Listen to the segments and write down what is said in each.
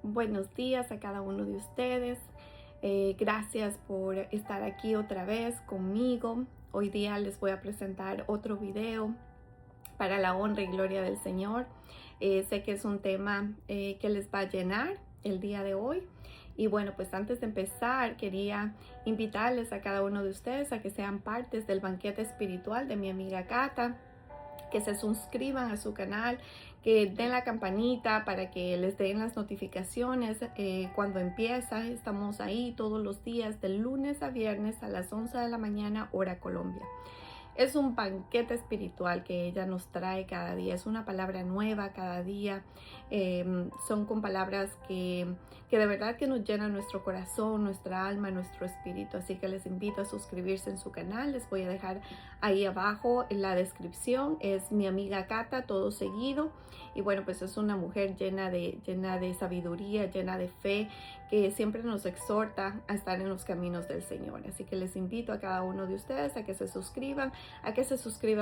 Buenos días a cada uno de ustedes. Gracias por estar aquí otra vez conmigo. Hoy día les voy a presentar otro video para la honra y gloria del Señor. Sé que es un tema que les va a llenar el día de hoy. Y bueno, pues antes de empezar, quería invitarles a cada uno de ustedes a que sean partes del banquete espiritual de mi amiga Cata, que se suscriban a su canal, que den la campanita para que les den las notificaciones cuando empieza. Estamos ahí todos los días, de lunes a viernes a las 11 de la mañana, hora Colombia. Es un banquete espiritual que ella nos trae cada día. Es una palabra nueva cada día. Son con palabras que de verdad que nos llenan nuestro corazón, nuestra alma, nuestro espíritu. Así que les invito a suscribirse en su canal. Les voy a dejar ahí abajo en la descripción. Es mi amiga Cata, todo seguido. Y bueno, pues es una mujer llena de sabiduría, llena de fe, que siempre nos exhorta a estar en los caminos del Señor. Así que les invito a cada uno de ustedes a que se suscriban,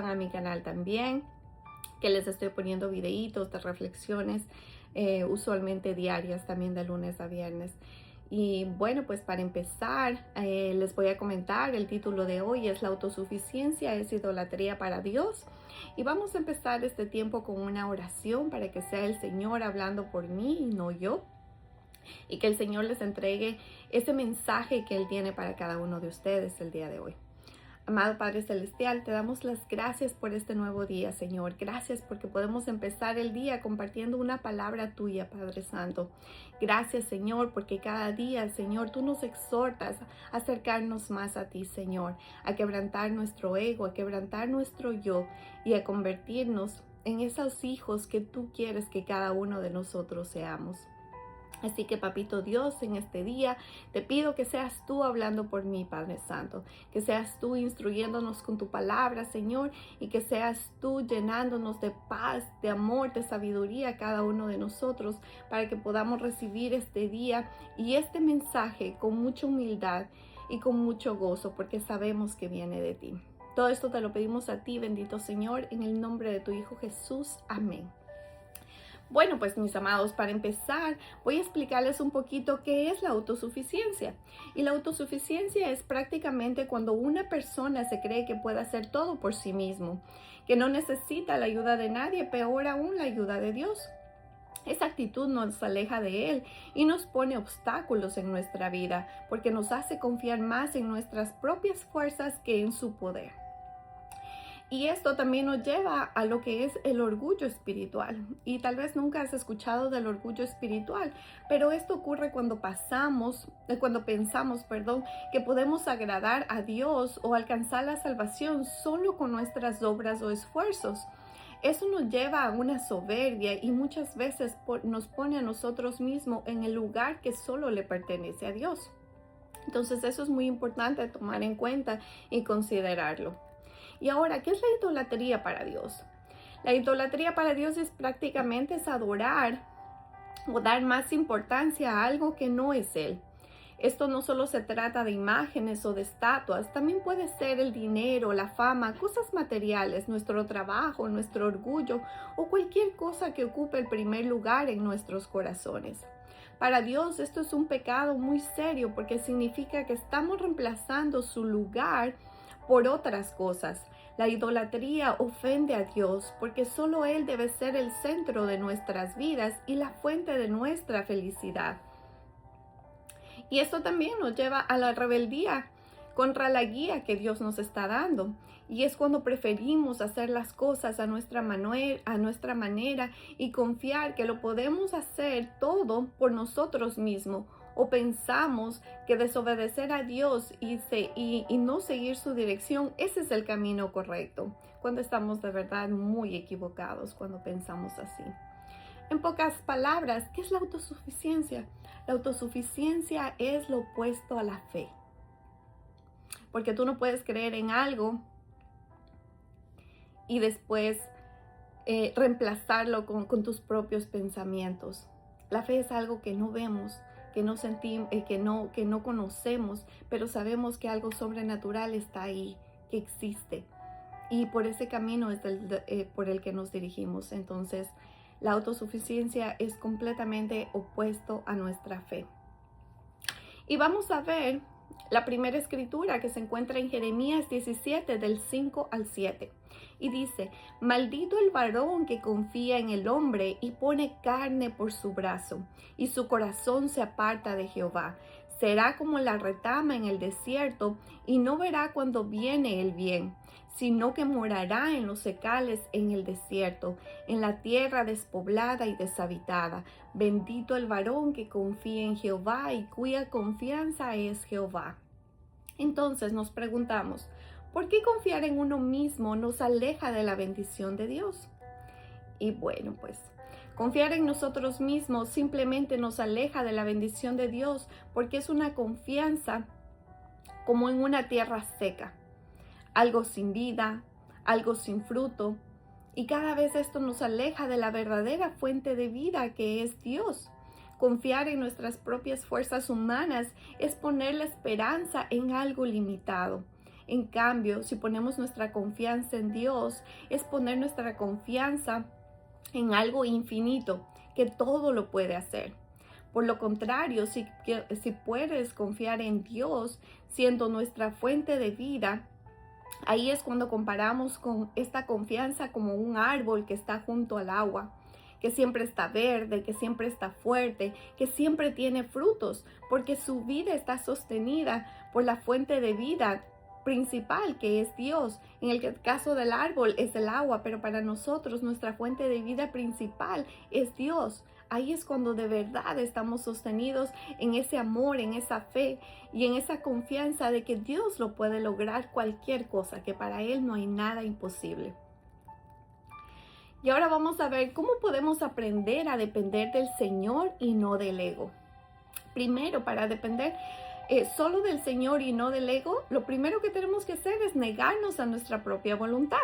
a mi canal también, que les estoy poniendo videitos de reflexiones, usualmente diarias, también de lunes a viernes. Y bueno, pues para empezar, les voy a comentar, el título de hoy es: la autosuficiencia es idolatría para Dios. Y vamos a empezar este tiempo con una oración para que sea el Señor hablando por mí y no yo, y que el Señor les entregue ese mensaje que Él tiene para cada uno de ustedes el día de hoy. Amado Padre Celestial, te damos las gracias por este nuevo día, Señor. Gracias porque podemos empezar el día compartiendo una palabra tuya, Padre Santo. Gracias, Señor, porque cada día, Señor, tú nos exhortas a acercarnos más a ti, Señor, a quebrantar nuestro ego, a quebrantar nuestro yo y a convertirnos en esos hijos que tú quieres que cada uno de nosotros seamos. Así que, Papito Dios, en este día te pido que seas tú hablando por mí, Padre Santo, que seas tú instruyéndonos con tu palabra, Señor, y que seas tú llenándonos de paz, de amor, de sabiduría cada uno de nosotros, para que podamos recibir este día y este mensaje con mucha humildad y con mucho gozo, porque sabemos que viene de ti. Todo esto te lo pedimos a ti, bendito Señor, en el nombre de tu Hijo Jesús. Amén. Bueno, pues mis amados, para empezar voy a explicarles un poquito qué es la autosuficiencia. Y la autosuficiencia es prácticamente cuando una persona se cree que puede hacer todo por sí mismo, que no necesita la ayuda de nadie, peor aún la ayuda de Dios. Esa actitud nos aleja de Él y nos pone obstáculos en nuestra vida, porque nos hace confiar más en nuestras propias fuerzas que en su poder. Y esto también nos lleva a lo que es el orgullo espiritual. Y tal vez nunca has escuchado del orgullo espiritual, pero esto ocurre cuando pensamos, que podemos agradar a Dios o alcanzar la salvación solo con nuestras obras o esfuerzos. Eso nos lleva a una soberbia y muchas veces nos pone a nosotros mismos en el lugar que solo le pertenece a Dios. Entonces eso es muy importante tomar en cuenta y considerarlo. Y ahora, ¿qué es la idolatría para Dios? La idolatría para Dios es prácticamente adorar o dar más importancia a algo que no es Él. Esto no solo se trata de imágenes o de estatuas, también puede ser el dinero, la fama, cosas materiales, nuestro trabajo, nuestro orgullo o cualquier cosa que ocupe el primer lugar en nuestros corazones. Para Dios esto es un pecado muy serio, porque significa que estamos reemplazando su lugar por otras cosas. La idolatría ofende a Dios, porque solo Él debe ser el centro de nuestras vidas y la fuente de nuestra felicidad. Y esto también nos lleva a la rebeldía contra la guía que Dios nos está dando. Y es cuando preferimos hacer las cosas a nuestra manera y confiar que lo podemos hacer todo por nosotros mismos. O pensamos que desobedecer a Dios y no seguir su dirección, ese es el camino correcto, cuando estamos de verdad muy equivocados cuando pensamos así. En pocas palabras, ¿qué es la autosuficiencia? La autosuficiencia es lo opuesto a la fe. Porque tú no puedes creer en algo y después reemplazarlo con tus propios pensamientos. La fe es algo que no vemos, que no sentimos, que no conocemos, pero sabemos que algo sobrenatural está ahí, que existe. Y por ese camino es por el que nos dirigimos. Entonces, La autosuficiencia es completamente opuesto a nuestra fe. Y vamos a ver la primera escritura que se encuentra en Jeremías 17 del 5 al 7. Y dice: maldito el varón que confía en el hombre y pone carne por su brazo, y su corazón se aparta de Jehová. Será como la retama en el desierto, y no verá cuando viene el bien, sino que morará en los secales en el desierto, en la tierra despoblada y deshabitada. Bendito el varón que confía en Jehová y cuya confianza es Jehová. Entonces nos preguntamos, ¿por qué confiar en uno mismo nos aleja de la bendición de Dios? Y bueno, pues confiar en nosotros mismos simplemente nos aleja de la bendición de Dios porque es una confianza como en una tierra seca, algo sin vida, algo sin fruto. Y cada vez esto nos aleja de la verdadera fuente de vida que es Dios. Confiar en nuestras propias fuerzas humanas es poner la esperanza en algo limitado. En cambio, si ponemos nuestra confianza en Dios, es poner nuestra confianza en algo infinito, que todo lo puede hacer. Por lo contrario, si puedes confiar en Dios, siendo nuestra fuente de vida, ahí es cuando comparamos con esta confianza como un árbol que está junto al agua, que siempre está verde, que siempre está fuerte, que siempre tiene frutos, porque su vida está sostenida por la fuente de vida principal, que es Dios. En el caso del árbol es el agua, pero para nosotros nuestra fuente de vida principal es Dios. Ahí es cuando de verdad estamos sostenidos en ese amor, en esa fe y en esa confianza de que Dios lo puede lograr cualquier cosa, que para Él no hay nada imposible. Y ahora vamos a ver cómo podemos aprender a depender del Señor y no del ego. Primero, para depender solo del Señor y no del ego, lo primero que tenemos que hacer es negarnos a nuestra propia voluntad.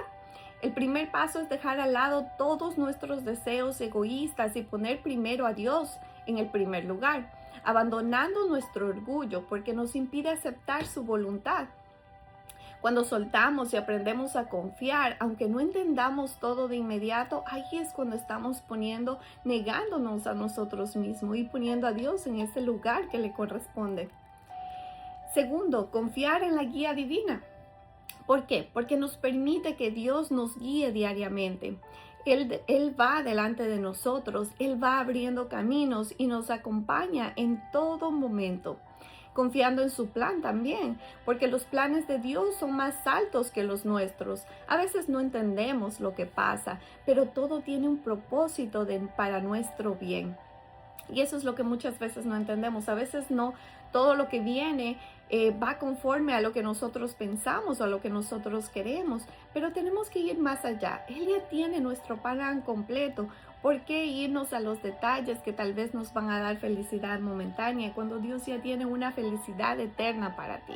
El primer paso es dejar al lado todos nuestros deseos egoístas y poner primero a Dios en el primer lugar, abandonando nuestro orgullo porque nos impide aceptar su voluntad. Cuando soltamos y aprendemos a confiar, aunque no entendamos todo de inmediato, ahí es cuando estamos negándonos a nosotros mismos y poniendo a Dios en ese lugar que le corresponde. Segundo, confiar en la guía divina. ¿Por qué? Porque nos permite que Dios nos guíe diariamente. Él va delante de nosotros, Él va abriendo caminos y nos acompaña en todo momento. Confiando en su plan también, porque los planes de Dios son más altos que los nuestros. A veces no entendemos lo que pasa, pero todo tiene un propósito para nuestro bien. Y eso es lo que muchas veces no entendemos. A veces no todo lo que viene va conforme a lo que nosotros pensamos o a lo que nosotros queremos, pero tenemos que ir más allá. Él ya tiene nuestro plan completo. ¿Por qué irnos a los detalles que tal vez nos van a dar felicidad momentánea cuando Dios ya tiene una felicidad eterna para ti?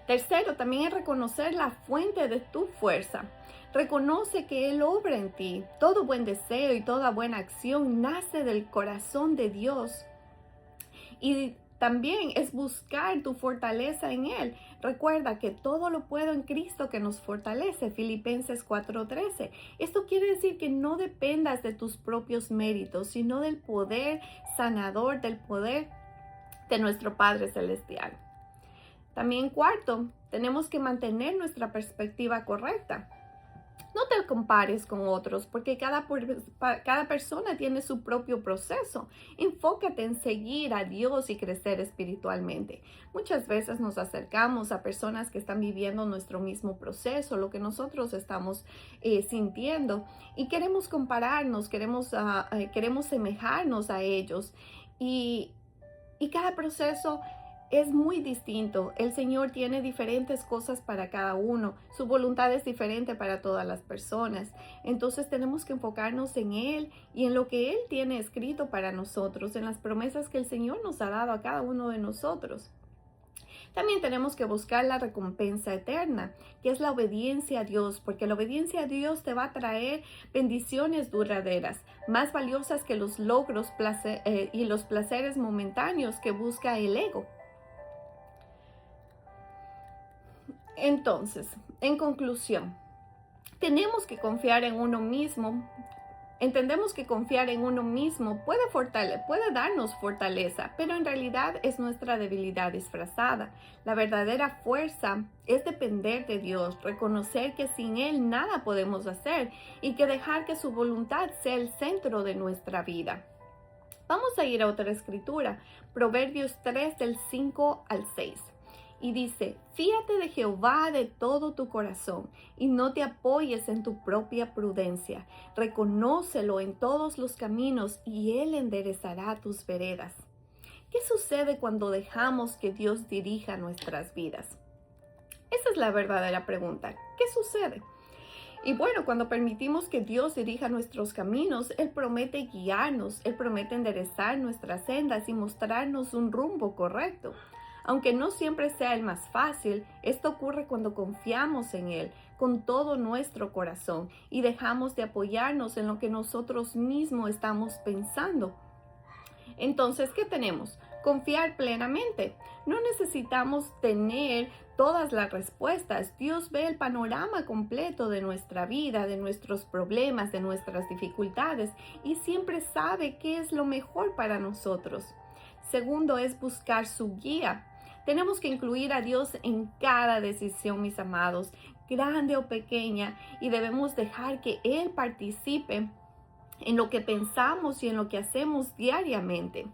Tercero, también es reconocer la fuente de tu fuerza. Reconoce que Él obra en ti. Todo buen deseo y toda buena acción nace del corazón de Dios. Y también es buscar tu fortaleza en Él. Recuerda que todo lo puedo en Cristo que nos fortalece. Filipenses 4:13. Esto quiere decir que no dependas de tus propios méritos, sino del poder sanador, del poder de nuestro Padre Celestial. También cuarto, tenemos que mantener nuestra perspectiva correcta. No te compares con otros porque cada persona tiene su propio proceso. Enfócate en seguir a Dios y crecer espiritualmente. Muchas veces nos acercamos a personas que están viviendo nuestro mismo proceso, lo que nosotros estamos sintiendo, y queremos compararnos, queremos semejarnos a ellos. Y cada proceso es muy distinto. El Señor tiene diferentes cosas para cada uno. Su voluntad es diferente para todas las personas. Entonces tenemos que enfocarnos en Él y en lo que Él tiene escrito para nosotros, en las promesas que el Señor nos ha dado a cada uno de nosotros. También tenemos que buscar la recompensa eterna, que es la obediencia a Dios, porque la obediencia a Dios te va a traer bendiciones duraderas, más valiosas que los logros y los placeres momentáneos que busca el ego. Entonces, en conclusión, tenemos que confiar en uno mismo Entendemos que confiar en uno mismo puede darnos fortaleza, pero en realidad es nuestra debilidad disfrazada. La verdadera fuerza es depender de Dios, reconocer que sin Él nada podemos hacer y que dejar que su voluntad sea el centro de nuestra vida. Vamos a ir a otra escritura, Proverbios 3 del 5 al 6. Y dice, fíate de Jehová de todo tu corazón y no te apoyes en tu propia prudencia. Reconócelo en todos los caminos y Él enderezará tus veredas. ¿Qué sucede cuando dejamos que Dios dirija nuestras vidas? Esa es la verdadera pregunta. ¿Qué sucede? Y bueno, cuando permitimos que Dios dirija nuestros caminos, Él promete guiarnos, Él promete enderezar nuestras sendas y mostrarnos un rumbo correcto. Aunque no siempre sea el más fácil, esto ocurre cuando confiamos en Él con todo nuestro corazón y dejamos de apoyarnos en lo que nosotros mismos estamos pensando. Entonces, ¿qué tenemos? Confiar plenamente. No necesitamos tener todas las respuestas. Dios ve el panorama completo de nuestra vida, de nuestros problemas, de nuestras dificultades y siempre sabe qué es lo mejor para nosotros. Segundo es buscar su guía. Tenemos que incluir a Dios en cada decisión, mis amados, grande o pequeña, y debemos dejar que Él participe en lo que pensamos y en lo que hacemos diariamente.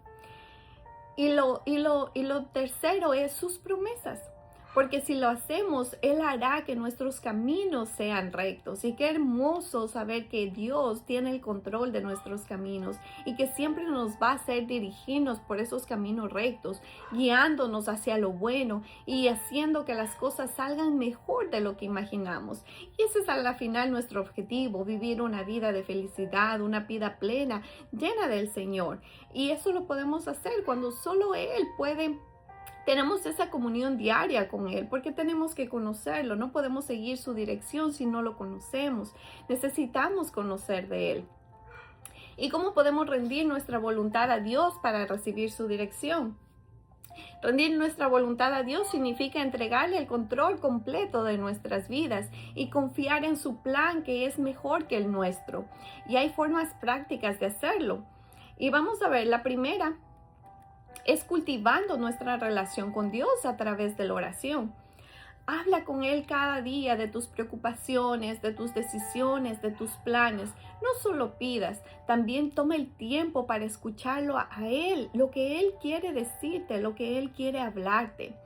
Y lo tercero es sus promesas. Porque si lo hacemos, Él hará que nuestros caminos sean rectos. Y qué hermoso saber que Dios tiene el control de nuestros caminos y que siempre nos va a hacer dirigirnos por esos caminos rectos, guiándonos hacia lo bueno y haciendo que las cosas salgan mejor de lo que imaginamos. Y ese es a la final nuestro objetivo, vivir una vida de felicidad, una vida plena, llena del Señor. Y eso lo podemos hacer cuando solo Él puede. Tenemos esa comunión diaria con Él porque tenemos que conocerlo. No podemos seguir su dirección si no lo conocemos. Necesitamos conocer de Él. ¿Y cómo podemos rendir nuestra voluntad a Dios para recibir su dirección? Rendir nuestra voluntad a Dios significa entregarle el control completo de nuestras vidas y confiar en su plan que es mejor que el nuestro. Y hay formas prácticas de hacerlo. Y vamos a ver, la primera es cultivando nuestra relación con Dios a través de la oración. Habla con Él cada día de tus preocupaciones, de tus decisiones, de tus planes. No solo pidas, también toma el tiempo para escucharlo a Él, lo que Él quiere decirte, lo que Él quiere hablarte.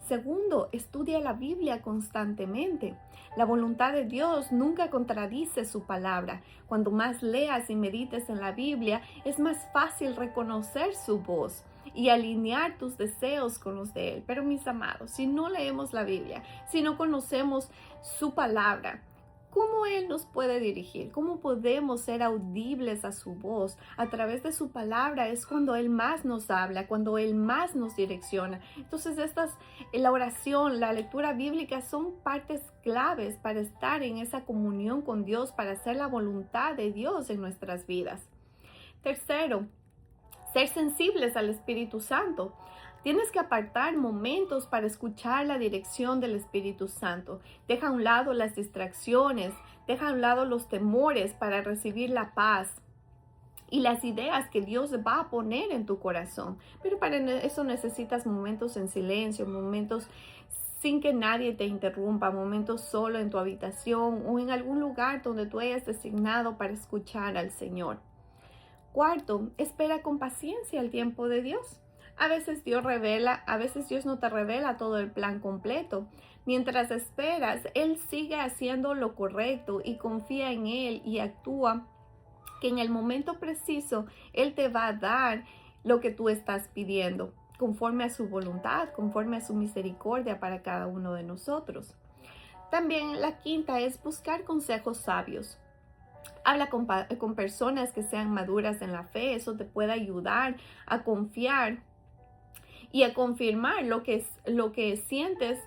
Segundo, estudia la Biblia constantemente. La voluntad de Dios nunca contradice su palabra. Cuando más leas y medites en la Biblia, es más fácil reconocer su voz y alinear tus deseos con los de Él. Pero mis amados, si no leemos la Biblia, si no conocemos su palabra, ¿cómo Él nos puede dirigir? ¿Cómo podemos ser audibles a su voz? A través de su palabra es cuando Él más nos habla, cuando Él más nos direcciona. Entonces la oración, la lectura bíblica son partes claves para estar en esa comunión con Dios, para hacer la voluntad de Dios en nuestras vidas. Tercero, ser sensibles al Espíritu Santo. Tienes que apartar momentos para escuchar la dirección del Espíritu Santo. Deja a un lado las distracciones, deja a un lado los temores para recibir la paz y las ideas que Dios va a poner en tu corazón. Pero para eso necesitas momentos en silencio, momentos sin que nadie te interrumpa, momentos solo en tu habitación o en algún lugar donde tú hayas designado para escuchar al Señor. Cuarto, espera con paciencia el tiempo de Dios. A veces Dios no te revela todo el plan completo. Mientras esperas, Él sigue haciendo lo correcto y confía en Él y actúa que en el momento preciso Él te va a dar lo que tú estás pidiendo, conforme a su voluntad, conforme a su misericordia para cada uno de nosotros. También la quinta es buscar consejos sabios. Habla con personas que sean maduras en la fe. Eso te puede ayudar a confiar y a confirmar lo que sientes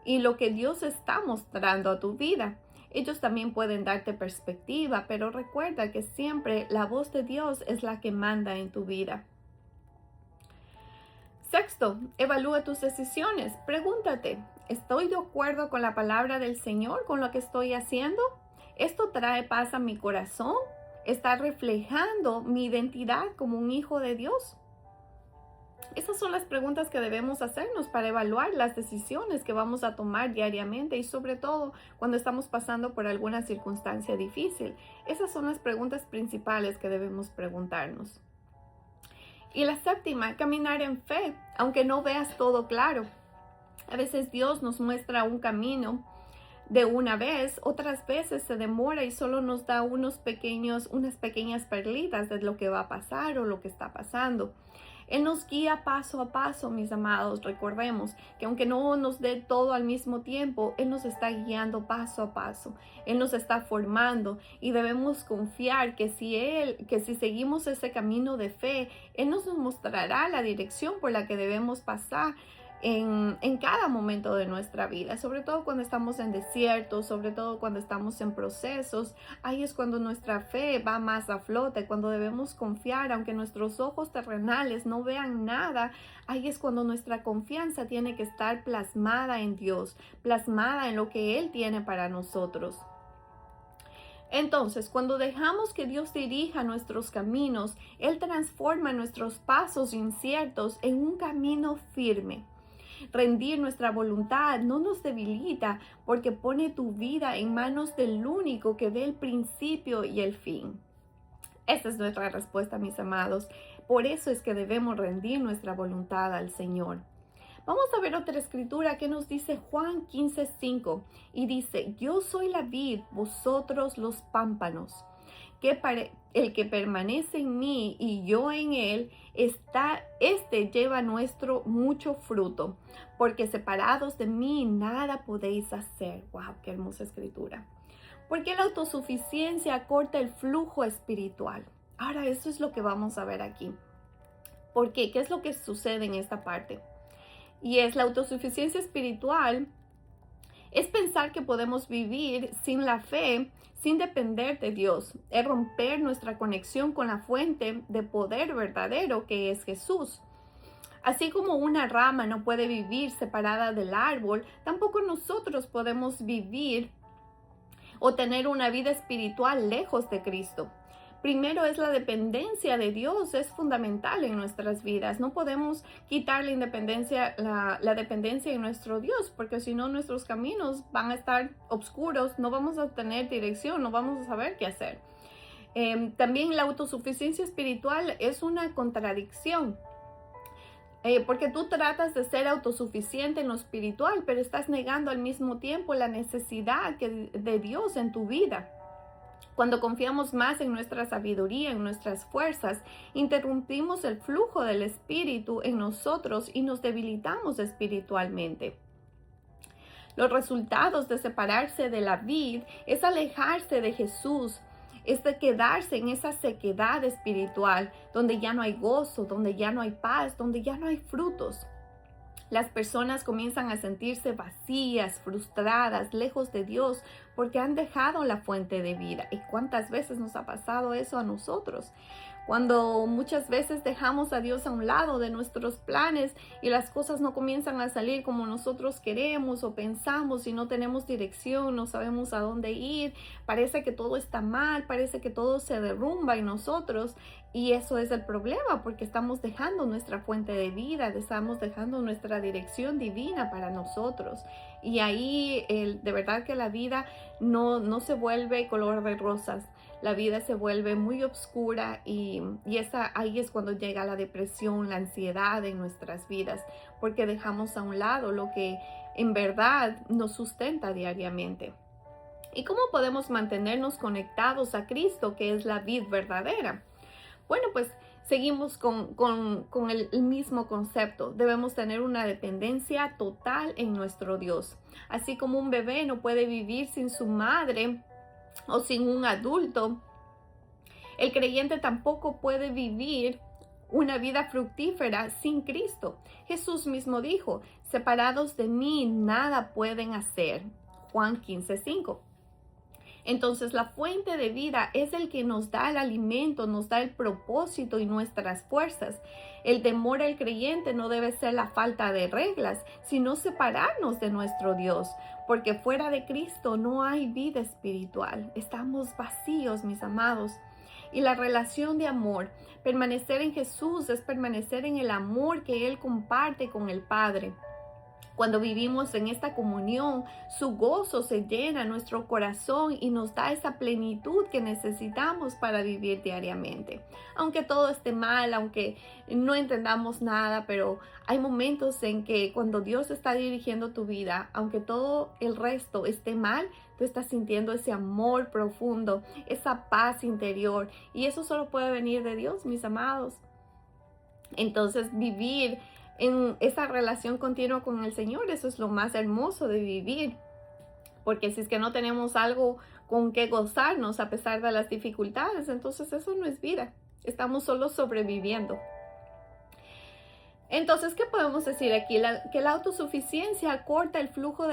y lo que Dios está mostrando a tu vida. Ellos también pueden darte perspectiva, pero recuerda que siempre la voz de Dios es la que manda en tu vida. Sexto, evalúa tus decisiones. Pregúntate, ¿estoy de acuerdo con la palabra del Señor, con lo que estoy haciendo? ¿Esto trae paz a mi corazón? está reflejando mi identidad como un hijo de Dios? Esas son las preguntas que debemos hacernos para evaluar las decisiones que vamos a tomar diariamente y sobre todo cuando estamos pasando por alguna circunstancia difícil. Esas son las preguntas principales que debemos preguntarnos. Y la séptima, caminar en fe, aunque no veas todo claro. A veces Dios nos muestra un camino de una vez, otras veces se demora y solo nos da unas pequeñas perlitas de lo que va a pasar o lo que está pasando. Él nos guía paso a paso, mis amados. Recordemos que aunque no nos dé todo al mismo tiempo, Él nos está guiando paso a paso. Él nos está formando y debemos confiar que si seguimos ese camino de fe, Él nos mostrará la dirección por la que debemos pasar en cada momento de nuestra vida, sobre todo cuando estamos en desiertos, sobre todo cuando estamos en procesos. Ahí es cuando nuestra fe va más a flote, cuando debemos confiar, aunque nuestros ojos terrenales no vean nada. Ahí es cuando nuestra confianza tiene que estar plasmada en Dios, plasmada en lo que Él tiene para nosotros. Entonces, cuando dejamos que Dios dirija nuestros caminos, Él transforma nuestros pasos inciertos en un camino firme. Rendir nuestra voluntad no nos debilita porque pone tu vida en manos del único que ve el principio y el fin. Esa es nuestra respuesta, mis amados. Por eso es que debemos rendir nuestra voluntad al Señor. Vamos a ver otra escritura que nos dice Juan 15:5 y dice: yo soy la vid, vosotros los pámpanos. El que permanece en mí y yo en él, lleva nuestro mucho fruto, porque separados de mí nada podéis hacer. ¡Wow! ¡Qué hermosa escritura! Porque la autosuficiencia corta el flujo espiritual. Ahora, eso es lo que vamos a ver aquí. ¿Por qué? ¿Qué es lo que sucede en esta parte? Y es la autosuficiencia espiritual. Es pensar que podemos vivir sin la fe, sin depender de Dios. Es romper nuestra conexión con la fuente de poder verdadero que es Jesús. Así como una rama no puede vivir separada del árbol, tampoco nosotros podemos vivir o tener una vida espiritual lejos de Cristo. Primero es la dependencia de Dios, es fundamental en nuestras vidas. No podemos quitar la dependencia en nuestro Dios, porque si no nuestros caminos van a estar oscuros, no vamos a tener dirección, no vamos a saber qué hacer. También la autosuficiencia espiritual es una contradicción. Porque tú tratas de ser autosuficiente en lo espiritual, pero estás negando al mismo tiempo la necesidad de Dios en tu vida. Cuando confiamos más en nuestra sabiduría, en nuestras fuerzas, interrumpimos el flujo del Espíritu en nosotros y nos debilitamos espiritualmente. Los resultados de separarse de la vid es alejarse de Jesús, es de quedarse en esa sequedad espiritual, donde ya no hay gozo, donde ya no hay paz, donde ya no hay frutos. Las personas comienzan a sentirse vacías, frustradas, lejos de Dios, porque han dejado la fuente de vida. ¿Y cuántas veces nos ha pasado eso a nosotros? Cuando muchas veces dejamos a Dios a un lado de nuestros planes y las cosas no comienzan a salir como nosotros queremos o pensamos y no tenemos dirección, no sabemos a dónde ir, parece que todo está mal, parece que todo se derrumba en nosotros. Y eso es el problema, porque estamos dejando nuestra fuente de vida, estamos dejando nuestra dirección divina para nosotros. Y ahí de verdad que la vida no se vuelve color de rosas. La vida se vuelve muy oscura y ahí es cuando llega la depresión, la ansiedad en nuestras vidas, porque dejamos a un lado lo que en verdad nos sustenta diariamente. ¿Y cómo podemos mantenernos conectados a Cristo, que es la vid verdadera? Bueno, pues seguimos con el mismo concepto. Debemos tener una dependencia total en nuestro Dios. Así como un bebé no puede vivir sin su madre o sin un adulto, el creyente tampoco puede vivir una vida fructífera sin Cristo. Jesús mismo dijo: separados de mí nada pueden hacer. Juan 15:5. Entonces la fuente de vida es el que nos da el alimento, nos da el propósito y nuestras fuerzas. El temor al creyente no debe ser la falta de reglas, sino separarnos de nuestro Dios, porque fuera de Cristo no hay vida espiritual. Estamos vacíos, mis amados. y la relación de amor. Permanecer en Jesús es permanecer en el amor que Él comparte con el Padre. Cuando vivimos en esta comunión, su gozo se llena nuestro corazón y nos da esa plenitud que necesitamos para vivir diariamente. Aunque todo esté mal, aunque no entendamos nada, pero hay momentos en que cuando Dios está dirigiendo tu vida, aunque todo el resto esté mal, tú estás sintiendo ese amor profundo, esa paz interior. Y eso solo puede venir de Dios, mis amados. Entonces, vivir en esa relación continua con el Señor, eso es lo más hermoso de vivir, porque si es que no tenemos algo con que gozarnos a pesar de las dificultades, entonces eso no es vida, estamos solo sobreviviendo. Entonces, ¿qué podemos decir aquí? Que la autosuficiencia corta el flujo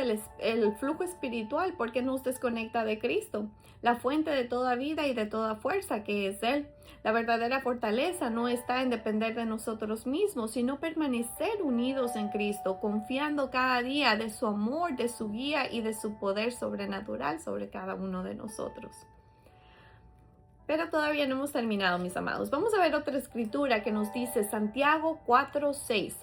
espiritual porque nos desconecta de Cristo, la fuente de toda vida y de toda fuerza que es Él. La verdadera fortaleza no está en depender de nosotros mismos, sino permanecer unidos en Cristo, confiando cada día de su amor, de su guía y de su poder sobrenatural sobre cada uno de nosotros. Pero todavía no hemos terminado, mis amados. Vamos a ver otra escritura que nos dice Santiago 4:6.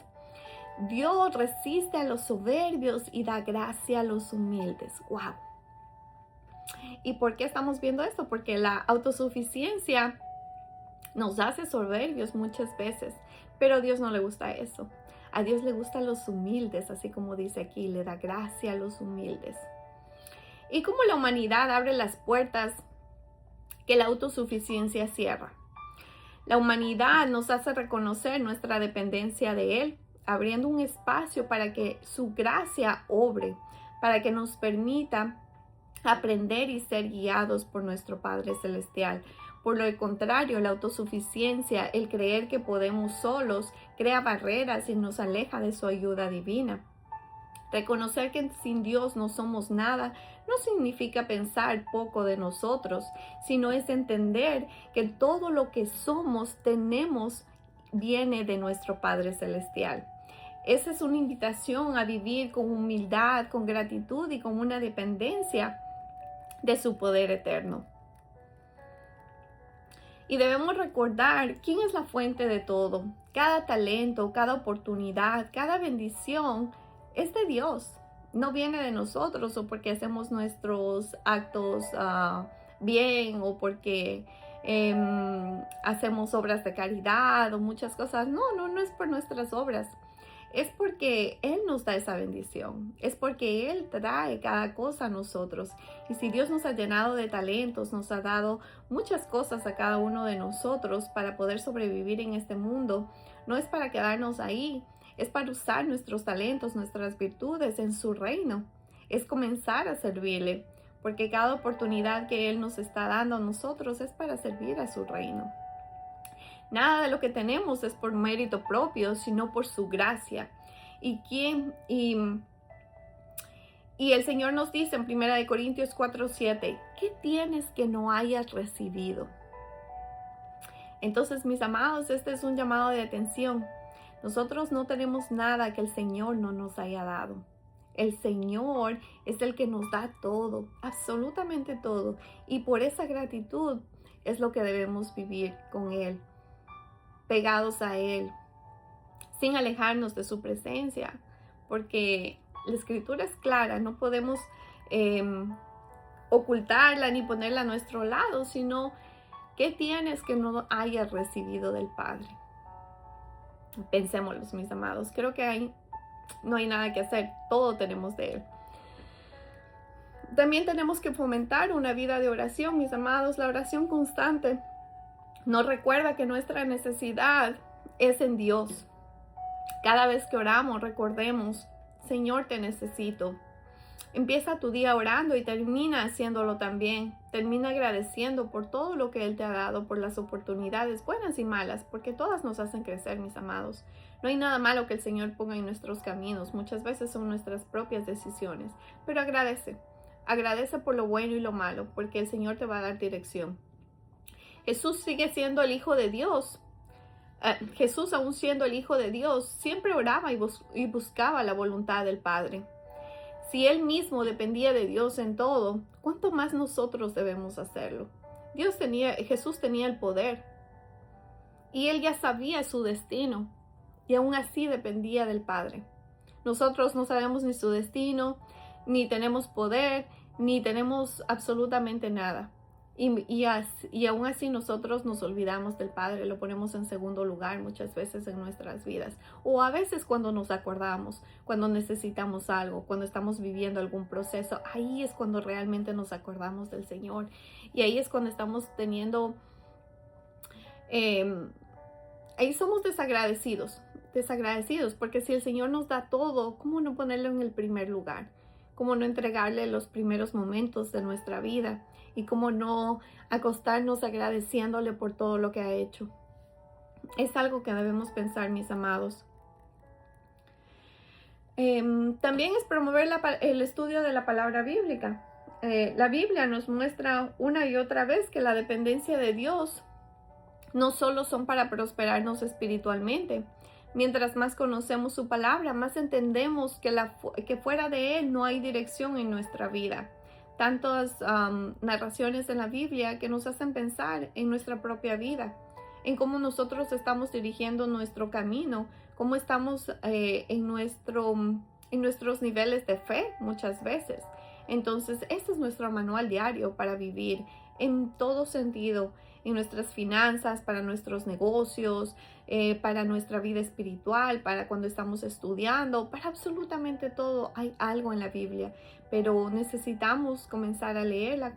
Dios resiste a los soberbios y da gracia a los humildes. ¡Wow! ¿Y por qué estamos viendo esto? Porque la autosuficiencia nos hace soberbios muchas veces, pero a Dios no le gusta eso. A Dios le gustan los humildes, así como dice aquí, le da gracia a los humildes. Y como la humanidad abre las puertas que la autosuficiencia cierra. La humanidad nos hace reconocer nuestra dependencia de Él, abriendo un espacio para que su gracia obre, para que nos permita aprender y ser guiados por nuestro Padre Celestial. Por lo contrario, la autosuficiencia, el creer que podemos solos, crea barreras y nos aleja de su ayuda divina. Reconocer que sin Dios no somos nada no significa pensar poco de nosotros, sino es entender que todo lo que somos, tenemos, viene de nuestro Padre Celestial. Esa es una invitación a vivir con humildad, con gratitud y con una dependencia de su poder eterno. Y debemos recordar quién es la fuente de todo. Cada talento, cada oportunidad, cada bendición es de Dios, no viene de nosotros o porque hacemos nuestros actos bien o porque hacemos obras de caridad o muchas cosas. No es por nuestras obras, es porque Él nos da esa bendición, es porque Él trae cada cosa a nosotros. Y si Dios nos ha llenado de talentos, nos ha dado muchas cosas a cada uno de nosotros para poder sobrevivir en este mundo, no es para quedarnos ahí. Es para usar nuestros talentos, nuestras virtudes en su reino. Es comenzar a servirle, porque cada oportunidad que Él nos está dando a nosotros es para servir a su reino. Nada de lo que tenemos es por mérito propio, sino por su gracia. Y el Señor nos dice en 1 Corintios 4:7, ¿qué tienes que no hayas recibido? Entonces, mis amados, este es un llamado de atención. Nosotros no tenemos nada que el Señor no nos haya dado. El Señor es el que nos da todo, absolutamente todo. Y por esa gratitud es lo que debemos vivir con Él, pegados a Él, sin alejarnos de su presencia. Porque la Escritura es clara, no podemos ocultarla ni ponerla a nuestro lado, sino ¿qué tienes que no hayas recibido del Padre? Pensémoslo, mis amados. Creo que no hay nada que hacer. Todo tenemos de Él. También tenemos que fomentar una vida de oración, mis amados. La oración constante nos recuerda que nuestra necesidad es en Dios. Cada vez que oramos, recordemos, Señor, te necesito. Empieza tu día orando y termina haciéndolo también. Termina agradeciendo por todo lo que Él te ha dado, por las oportunidades buenas y malas, porque todas nos hacen crecer, mis amados. No hay nada malo que el Señor ponga en nuestros caminos. Muchas veces son nuestras propias decisiones. Pero agradece. Agradece por lo bueno y lo malo, porque el Señor te va a dar dirección. Jesús sigue siendo el Hijo de Dios. Jesús, aún siendo el Hijo de Dios, siempre oraba y buscaba la voluntad del Padre. Si Él mismo dependía de Dios en todo, ¿cuánto más nosotros debemos hacerlo? Jesús tenía el poder y él ya sabía su destino y aún así dependía del Padre. Nosotros no sabemos ni su destino, ni tenemos poder, ni tenemos absolutamente nada. Y aún así nosotros nos olvidamos del Padre, lo ponemos en segundo lugar muchas veces en nuestras vidas. O a veces cuando nos acordamos, cuando necesitamos algo, cuando estamos viviendo algún proceso, ahí es cuando realmente nos acordamos del Señor. Y ahí es cuando estamos teniendo, ahí somos desagradecidos, porque si el Señor nos da todo, ¿cómo no ponerlo en el primer lugar? ¿Cómo no entregarle los primeros momentos de nuestra vida? Y cómo no acostarnos agradeciéndole por todo lo que ha hecho. Es algo que debemos pensar, mis amados. También es promover el estudio de la palabra bíblica. La Biblia nos muestra una y otra vez que la dependencia de Dios no solo son para prosperarnos espiritualmente. Mientras más conocemos su palabra, más entendemos que fuera de Él no hay dirección en nuestra vida. Tantas narraciones en la Biblia que nos hacen pensar en nuestra propia vida, en cómo nosotros estamos dirigiendo nuestro camino, cómo estamos en nuestros niveles de fe muchas veces. Entonces, este es nuestro manual diario para vivir en todo sentido, en nuestras finanzas, para nuestros negocios, para nuestra vida espiritual, para cuando estamos estudiando, para absolutamente todo hay algo en la Biblia. Pero necesitamos comenzar a leerla,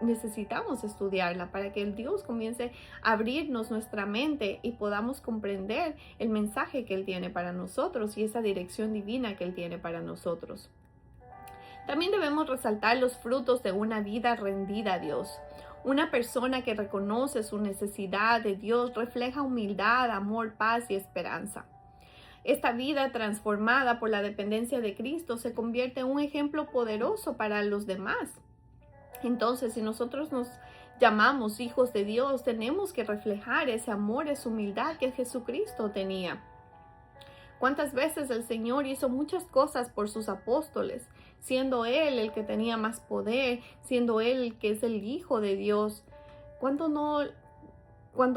necesitamos estudiarla para que el Dios comience a abrirnos nuestra mente y podamos comprender el mensaje que Él tiene para nosotros y esa dirección divina que Él tiene para nosotros. También debemos resaltar los frutos de una vida rendida a Dios. Una persona que reconoce su necesidad de Dios refleja humildad, amor, paz y esperanza. Esta vida transformada por la dependencia de Cristo se convierte en un ejemplo poderoso para los demás. Entonces, si nosotros nos llamamos hijos de Dios, tenemos que reflejar ese amor, esa humildad que Jesucristo tenía. ¿Cuántas veces el Señor hizo muchas cosas por sus apóstoles, siendo Él el que tenía más poder, siendo Él el que es el Hijo de Dios? Cuando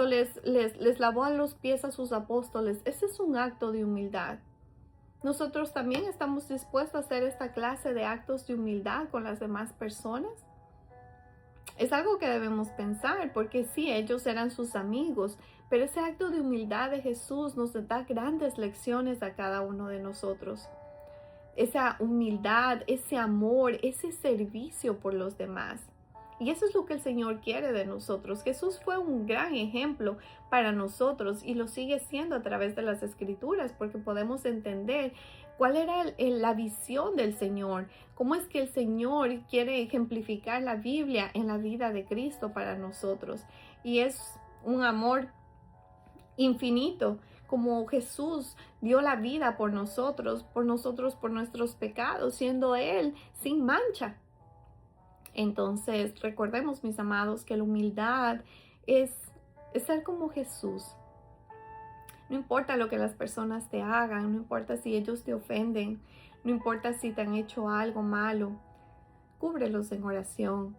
les lavó los pies a sus apóstoles, ese es un acto de humildad. ¿Nosotros también estamos dispuestos a hacer esta clase de actos de humildad con las demás personas? Es algo que debemos pensar, porque sí, ellos eran sus amigos, pero ese acto de humildad de Jesús nos da grandes lecciones a cada uno de nosotros. Esa humildad, ese amor, ese servicio por los demás. Y eso es lo que el Señor quiere de nosotros. Jesús fue un gran ejemplo para nosotros y lo sigue siendo a través de las Escrituras, porque podemos entender cuál era la visión del Señor, cómo es que el Señor quiere ejemplificar la Biblia en la vida de Cristo para nosotros. Y es un amor infinito, como Jesús dio la vida por nosotros, por nuestros pecados, siendo Él sin mancha. Entonces, recordemos, mis amados, que la humildad es ser como Jesús. No importa lo que las personas te hagan, no importa si ellos te ofenden, no importa si te han hecho algo malo, cúbrelos en oración,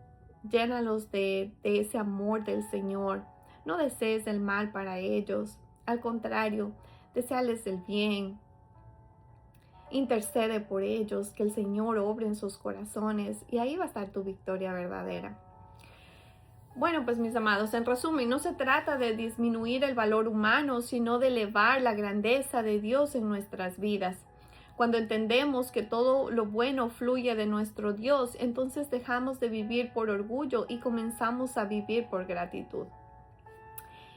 llénalos de ese amor del Señor. No desees el mal para ellos, al contrario, deséales el bien. Intercede por ellos, que el Señor obre en sus corazones y ahí va a estar tu victoria verdadera. Bueno, pues mis amados, en resumen, no se trata de disminuir el valor humano, sino de elevar la grandeza de Dios en nuestras vidas. Cuando entendemos que todo lo bueno fluye de nuestro Dios, entonces dejamos de vivir por orgullo y comenzamos a vivir por gratitud.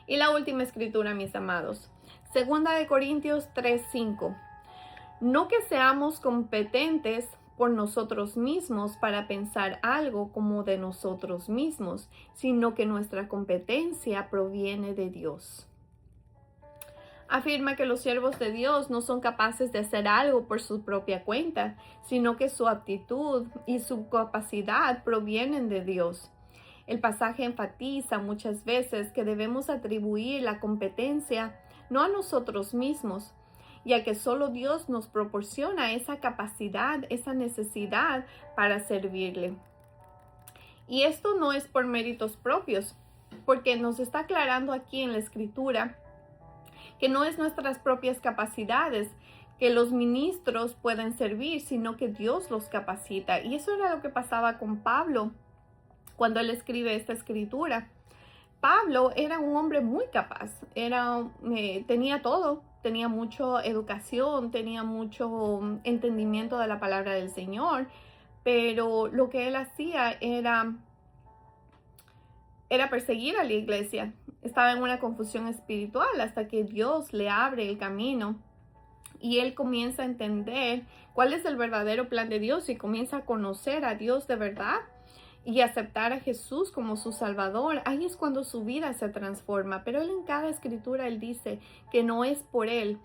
Y la última escritura, mis amados, 2 Corintios 3:5. No que seamos competentes por nosotros mismos para pensar algo como de nosotros mismos, sino que nuestra competencia proviene de Dios. Afirma que los siervos de Dios no son capaces de hacer algo por su propia cuenta, sino que su aptitud y su capacidad provienen de Dios. El pasaje enfatiza muchas veces que debemos atribuir la competencia no a nosotros mismos, ya que solo Dios nos proporciona esa capacidad, esa necesidad para servirle. Y esto no es por méritos propios, porque nos está aclarando aquí en la Escritura que no es nuestras propias capacidades que los ministros pueden servir, sino que Dios los capacita. Y eso era lo que pasaba con Pablo cuando él escribe esta escritura. Pablo era un hombre muy capaz, tenía todo, tenía mucha educación, tenía mucho entendimiento de la palabra del Señor, pero lo que él hacía era perseguir a la iglesia. Estaba en una confusión espiritual hasta que Dios le abre el camino y él comienza a entender cuál es el verdadero plan de Dios y comienza a conocer a Dios de verdad y aceptar a Jesús como su Salvador. Ahí es cuando su vida se transforma. Pero él en cada escritura él dice que no es por él,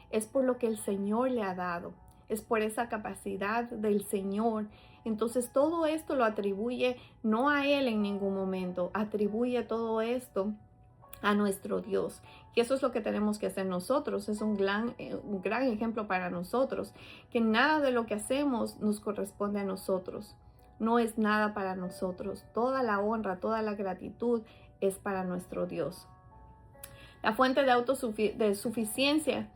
es por lo que el Señor le ha dado, es por esa capacidad del Señor. Entonces todo esto lo atribuye no a él en ningún momento, atribuye todo esto a nuestro Dios. Y eso es lo que tenemos que hacer nosotros. Es un gran ejemplo para nosotros, que nada de lo que hacemos nos corresponde a nosotros. No es nada para nosotros. Toda la honra, toda la gratitud es para nuestro Dios. La fuente de suficiencia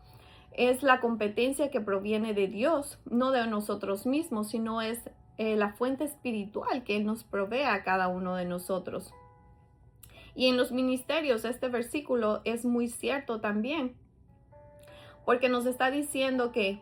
es la competencia que proviene de Dios, no de nosotros mismos, sino es la fuente espiritual que Él nos provee a cada uno de nosotros. Y en los ministerios este versículo es muy cierto también, porque nos está diciendo que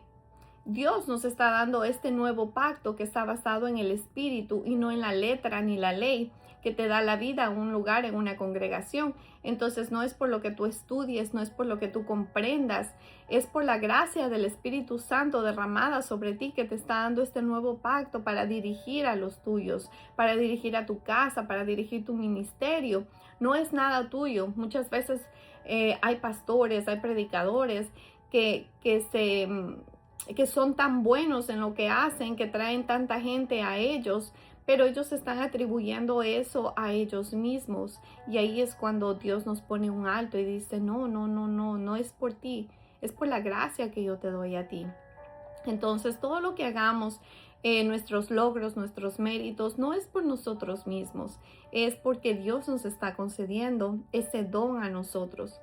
Dios nos está dando este nuevo pacto que está basado en el Espíritu y no en la letra ni la ley que te da la vida a un lugar en una congregación. Entonces no es por lo que tú estudies, no es por lo que tú comprendas, es por la gracia del Espíritu Santo derramada sobre ti que te está dando este nuevo pacto para dirigir a los tuyos, para dirigir a tu casa, para dirigir tu ministerio. No es nada tuyo. Muchas veces hay pastores, hay predicadores que son tan buenos en lo que hacen, que traen tanta gente a ellos, pero ellos están atribuyendo eso a ellos mismos. Y ahí es cuando Dios nos pone un alto y dice, no es por ti, es por la gracia que yo te doy a ti. Entonces todo lo que hagamos, nuestros logros, nuestros méritos, no es por nosotros mismos, es porque Dios nos está concediendo ese don a nosotros.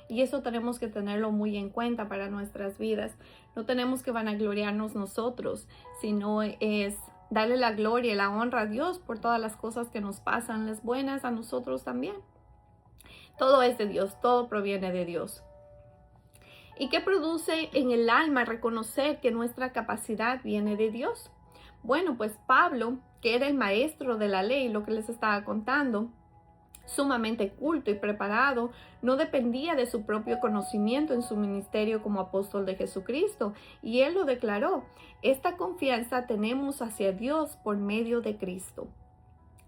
Y eso tenemos que tenerlo muy en cuenta para nuestras vidas. No tenemos que vanagloriarnos nosotros, sino es darle la gloria y la honra a Dios por todas las cosas que nos pasan, las buenas a nosotros también. Todo es de Dios, todo proviene de Dios. ¿Y qué produce en el alma reconocer que nuestra capacidad viene de Dios? Bueno, pues Pablo, que era el maestro de la ley, lo que les estaba contando, sumamente culto y preparado, no dependía de su propio conocimiento en su ministerio como apóstol de Jesucristo. Y él lo declaró: esta confianza tenemos hacia Dios por medio de Cristo.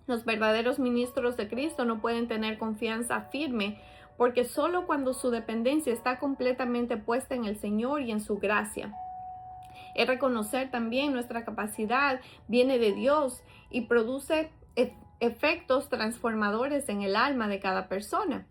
Los verdaderos ministros de Cristo no pueden tener confianza firme porque solo cuando su dependencia está completamente puesta en el Señor y en su gracia. Es reconocer también nuestra capacidad viene de Dios y produce efectos transformadores en el alma de cada persona.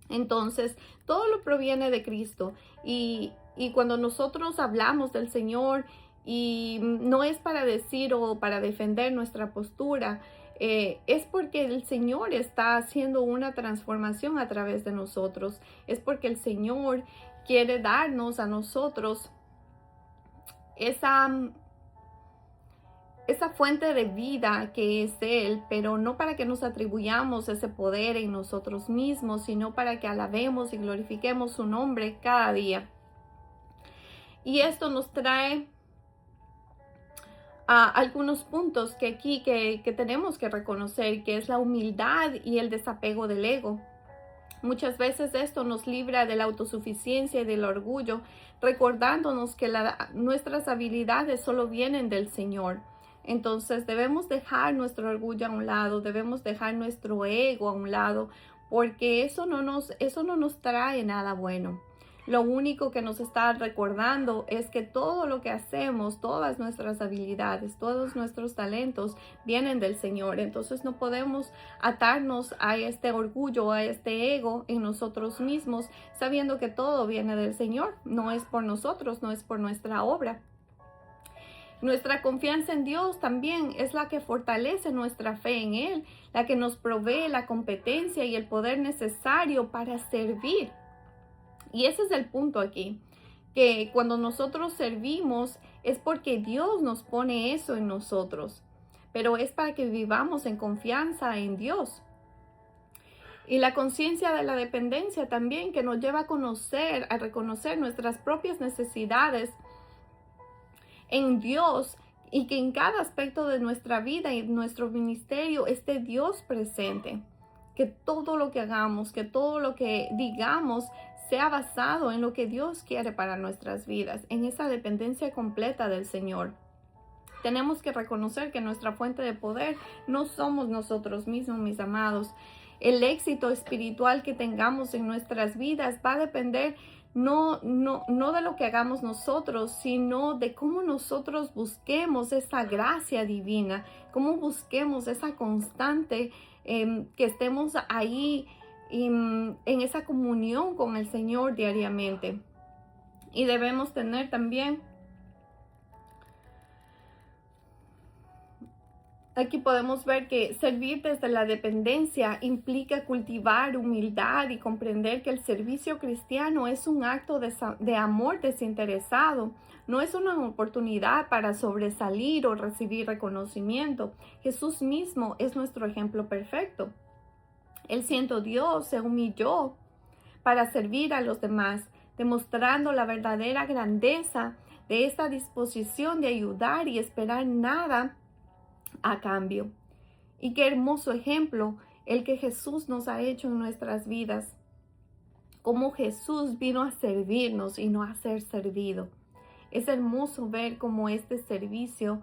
Entonces, todo lo proviene de Cristo y cuando nosotros hablamos del Señor, y no es para decir o para defender nuestra postura, es porque el Señor está haciendo una transformación a través de nosotros, es porque el Señor quiere darnos a nosotros esa fuente de vida que es Él, pero no para que nos atribuyamos ese poder en nosotros mismos, sino para que alabemos y glorifiquemos su nombre cada día. Y esto nos trae a algunos puntos que aquí que tenemos que reconocer, que es la humildad y el desapego del ego. Muchas veces esto nos libra de la autosuficiencia y del orgullo, recordándonos que nuestras habilidades solo vienen del Señor. Entonces debemos dejar nuestro orgullo a un lado, debemos dejar nuestro ego a un lado, porque eso no nos trae nada bueno. Lo único que nos está recordando es que todo lo que hacemos, todas nuestras habilidades, todos nuestros talentos vienen del Señor. Entonces no podemos atarnos a este orgullo, a este ego en nosotros mismos, sabiendo que todo viene del Señor. No es por nosotros, no es por nuestra obra. Nuestra confianza en Dios también es la que fortalece nuestra fe en Él, la que nos provee la competencia y el poder necesario para servir. Y ese es el punto aquí, que cuando nosotros servimos es porque Dios nos pone eso en nosotros, pero es para que vivamos en confianza en Dios. Y la conciencia de la dependencia también, que nos lleva a reconocer nuestras propias necesidades en Dios, y que en cada aspecto de nuestra vida y nuestro ministerio esté Dios presente. Que todo lo que hagamos, que todo lo que digamos sea basado en lo que Dios quiere para nuestras vidas, en esa dependencia completa del Señor. Tenemos que reconocer que nuestra fuente de poder no somos nosotros mismos, mis amados. El éxito espiritual que tengamos en nuestras vidas va a depender no de lo que hagamos nosotros, sino de cómo nosotros busquemos esa gracia divina, cómo busquemos esa constante, que estemos ahí en esa comunión con el Señor diariamente. Y debemos tener también, aquí podemos ver que servir desde la dependencia implica cultivar humildad y comprender que el servicio cristiano es un acto de amor desinteresado. No es una oportunidad para sobresalir o recibir reconocimiento. Jesús mismo es nuestro ejemplo perfecto. Él, siendo Dios, se humilló para servir a los demás, demostrando la verdadera grandeza de esta disposición de ayudar y esperar nada a cambio. Y qué hermoso ejemplo el que Jesús nos ha hecho en nuestras vidas. Cómo Jesús vino a servirnos y no a ser servido. Es hermoso ver cómo este servicio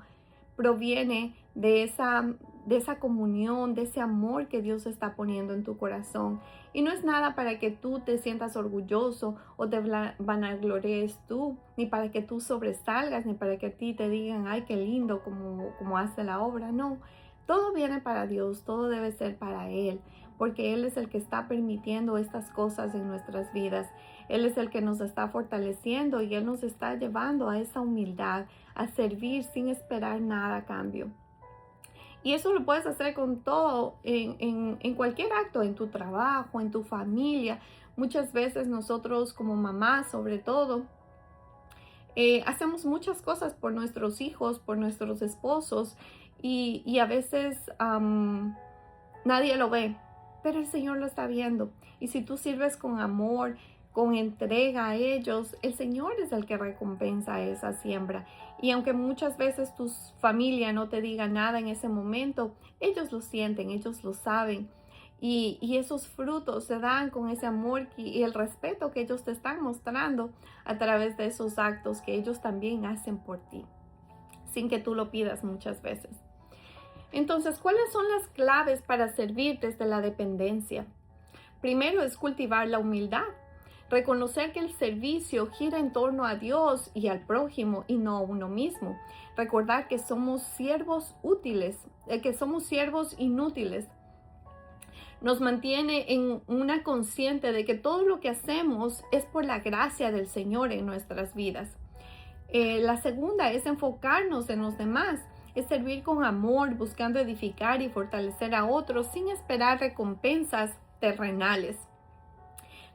proviene de esa comunión, de ese amor que Dios está poniendo en tu corazón. Y no es nada para que tú te sientas orgulloso o te vanaglories tú, ni para que tú sobresalgas, ni para que a ti te digan, ay, qué lindo como hace la obra. No, todo viene para Dios, todo debe ser para Él, porque Él es el que está permitiendo estas cosas en nuestras vidas. Él es el que nos está fortaleciendo y Él nos está llevando a esa humildad, a servir sin esperar nada a cambio. Y eso lo puedes hacer con todo, en cualquier acto, en tu trabajo, en tu familia. Muchas veces nosotros como mamás, sobre todo, hacemos muchas cosas por nuestros hijos, por nuestros esposos, y a veces nadie lo ve, pero el Señor lo está viendo. Y si tú sirves con amor, con entrega a ellos, el Señor es el que recompensa esa siembra. Y aunque muchas veces tu familia no te diga nada en ese momento, ellos lo sienten, ellos lo saben. Y esos frutos se dan con ese amor y el respeto que ellos te están mostrando a través de esos actos que ellos también hacen por ti, sin que tú lo pidas muchas veces. Entonces, ¿cuáles son las claves para servir desde la dependencia? Primero es cultivar la humildad. Reconocer que el servicio gira en torno a Dios y al prójimo y no a uno mismo. Recordar que somos siervos útiles, que somos siervos inútiles. Nos mantiene en una consciente de que todo lo que hacemos es por la gracia del Señor en nuestras vidas. La segunda es enfocarnos en los demás. Es servir con amor, buscando edificar y fortalecer a otros sin esperar recompensas terrenales.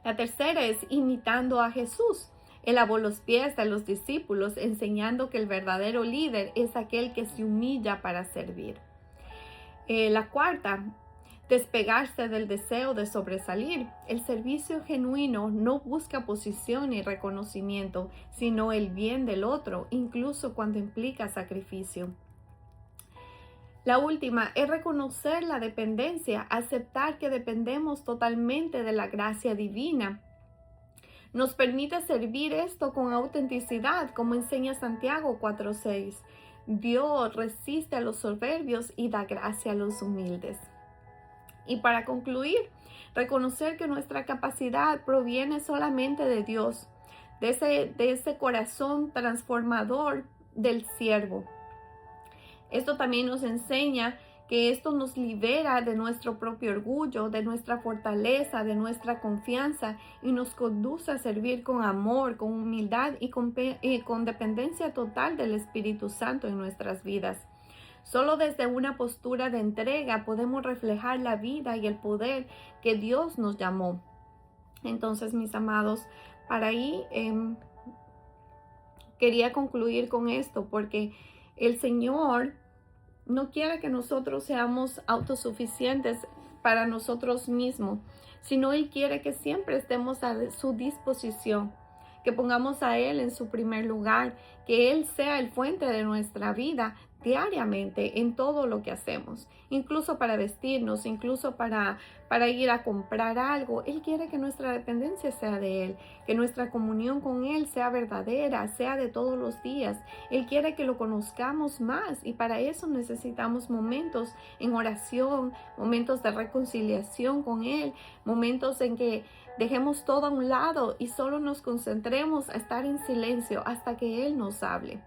La tercera es imitando a Jesús. Él lavó los pies de los discípulos, enseñando que el verdadero líder es aquel que se humilla para servir. La cuarta, despegarse del deseo de sobresalir. El servicio genuino no busca posición ni reconocimiento, sino el bien del otro, incluso cuando implica sacrificio. La última es reconocer la dependencia, aceptar que dependemos totalmente de la gracia divina. Nos permite servir esto con autenticidad, como enseña Santiago 4:6. Dios resiste a los soberbios y da gracia a los humildes. Y para concluir, reconocer que nuestra capacidad proviene solamente de Dios, de ese corazón transformador del siervo. Esto también nos enseña que esto nos libera de nuestro propio orgullo, de nuestra fortaleza, de nuestra confianza y nos conduce a servir con amor, con humildad y con dependencia total del Espíritu Santo en nuestras vidas. Solo desde una postura de entrega podemos reflejar la vida y el poder que Dios nos llamó. Entonces, mis amados, para ahí quería concluir con esto, porque el Señor no quiere que nosotros seamos autosuficientes para nosotros mismos, sino Él quiere que siempre estemos a su disposición, que pongamos a Él en su primer lugar, que Él sea el fuente de nuestra vida diariamente en todo lo que hacemos, incluso para vestirnos, incluso para ir a comprar algo. Él quiere que nuestra dependencia sea de Él, que nuestra comunión con Él sea verdadera, sea de todos los días. Él quiere que lo conozcamos más y para eso necesitamos momentos en oración, momentos de reconciliación con Él, momentos en que dejemos todo a un lado y solo nos concentremos a estar en silencio hasta que Él nos hable.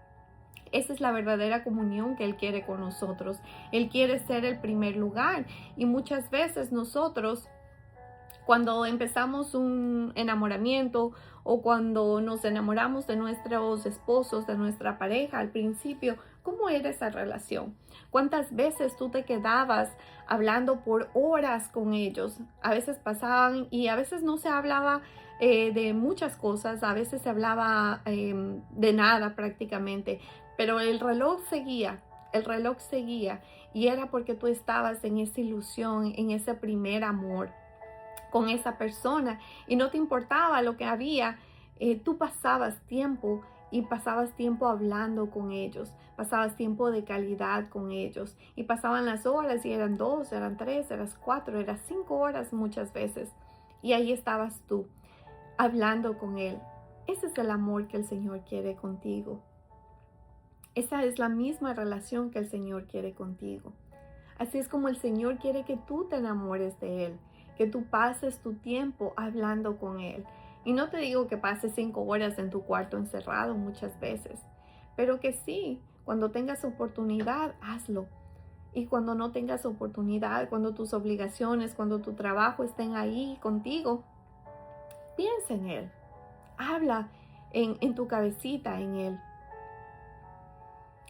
Esa es la verdadera comunión que Él quiere con nosotros. Él quiere ser el primer lugar y muchas veces nosotros, cuando empezamos un enamoramiento o cuando nos enamoramos de nuestros esposos, de nuestra pareja al principio, ¿cómo era esa relación? ¿Cuántas veces tú te quedabas hablando por horas con ellos? A veces pasaban y a veces no se hablaba de muchas cosas, a veces se hablaba de nada prácticamente, pero el reloj seguía y era porque tú estabas en esa ilusión, en ese primer amor con esa persona y no te importaba lo que había. Tú pasabas tiempo hablando con ellos, pasabas tiempo de calidad con ellos y pasaban las horas y eran 2, eran 3, eran 4, eran 5 horas muchas veces y ahí estabas tú hablando con Él. Ese es el amor que el Señor quiere contigo. Esa es la misma relación que el Señor quiere contigo. Así es como el Señor quiere que tú te enamores de Él, que tú pases tu tiempo hablando con Él. Y no te digo que pases 5 horas en tu cuarto encerrado muchas veces, pero que sí, cuando tengas oportunidad, hazlo. Y cuando no tengas oportunidad, cuando tus obligaciones, cuando tu trabajo estén ahí contigo, piensa en Él. Habla en tu cabecita en Él.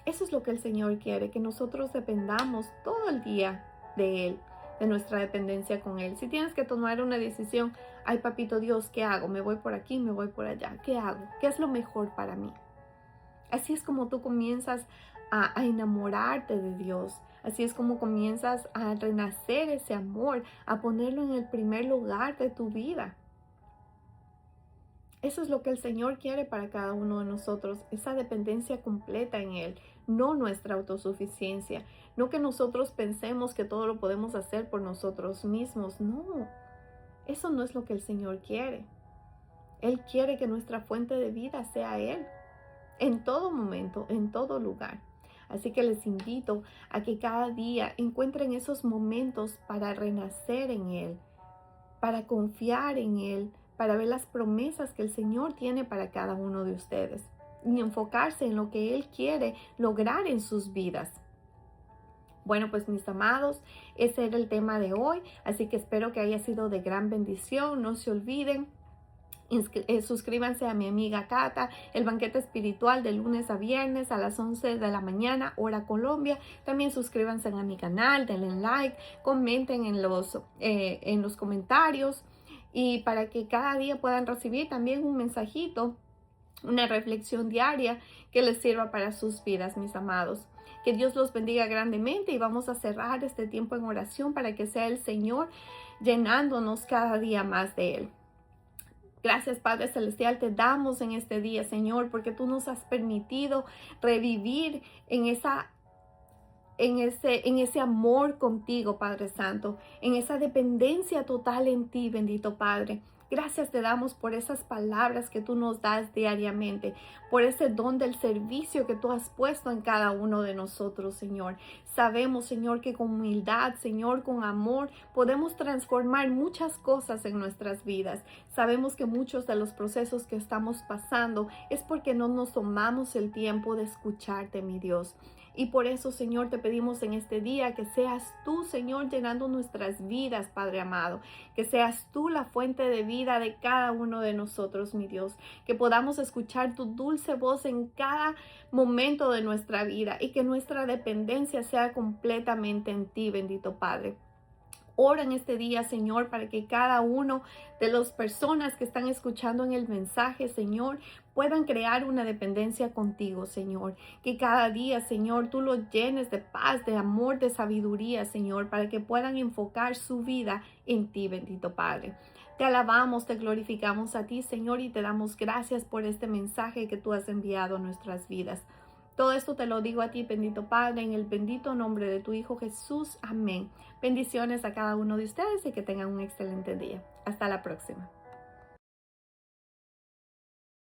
Eso es lo que el Señor quiere, que nosotros dependamos todo el día de Él, de nuestra dependencia con Él. Si tienes que tomar una decisión, ay papito Dios, ¿qué hago? Me voy por aquí, me voy por allá. ¿Qué hago? ¿Qué es lo mejor para mí? Así es como tú comienzas a enamorarte de Dios. Así es como comienzas a renacer ese amor, a ponerlo en el primer lugar de tu vida. Eso es lo que el Señor quiere para cada uno de nosotros, esa dependencia completa en Él, no nuestra autosuficiencia, no que nosotros pensemos que todo lo podemos hacer por nosotros mismos, no, eso no es lo que el Señor quiere. Él quiere que nuestra fuente de vida sea Él, en todo momento, en todo lugar. Así que les invito a que cada día encuentren esos momentos para renacer en Él, para confiar en Él, para ver las promesas que el Señor tiene para cada uno de ustedes y enfocarse en lo que Él quiere lograr en sus vidas. Bueno, pues mis amados, ese era el tema de hoy, así que espero que haya sido de gran bendición. No se olviden, suscríbanse a mi amiga Cata, el banquete espiritual de lunes a viernes a las 11 de la mañana, hora Colombia. También suscríbanse a mi canal, denle like, comenten en los comentarios y para que cada día puedan recibir también un mensajito, una reflexión diaria que les sirva para sus vidas, mis amados. Que Dios los bendiga grandemente y vamos a cerrar este tiempo en oración para que sea el Señor llenándonos cada día más de Él. Gracias, Padre Celestial, te damos en este día, Señor, porque tú nos has permitido revivir en ese amor contigo, Padre Santo, en esa dependencia total en ti, bendito Padre. Gracias te damos por esas palabras que tú nos das diariamente, por ese don del servicio que tú has puesto en cada uno de nosotros, Señor. Sabemos, Señor, que con humildad, Señor, con amor, podemos transformar muchas cosas en nuestras vidas. Sabemos que muchos de los procesos que estamos pasando es porque no nos tomamos el tiempo de escucharte, mi Dios. Y por eso, Señor, te pedimos en este día que seas tú, Señor, llenando nuestras vidas, Padre amado. Que seas tú la fuente de vida de cada uno de nosotros, mi Dios. Que podamos escuchar tu dulce voz en cada momento de nuestra vida y que nuestra dependencia sea completamente en ti, bendito Padre. Ora en este día, Señor, para que cada uno de las personas que están escuchando en el mensaje, Señor, puedan crear una dependencia contigo, Señor. Que cada día, Señor, tú los llenes de paz, de amor, de sabiduría, Señor, para que puedan enfocar su vida en ti, bendito Padre. Te alabamos, te glorificamos a ti, Señor, y te damos gracias por este mensaje que tú has enviado a nuestras vidas. Todo esto te lo digo a ti, bendito Padre, en el bendito nombre de tu Hijo Jesús. Amén. Bendiciones a cada uno de ustedes y que tengan un excelente día. Hasta la próxima.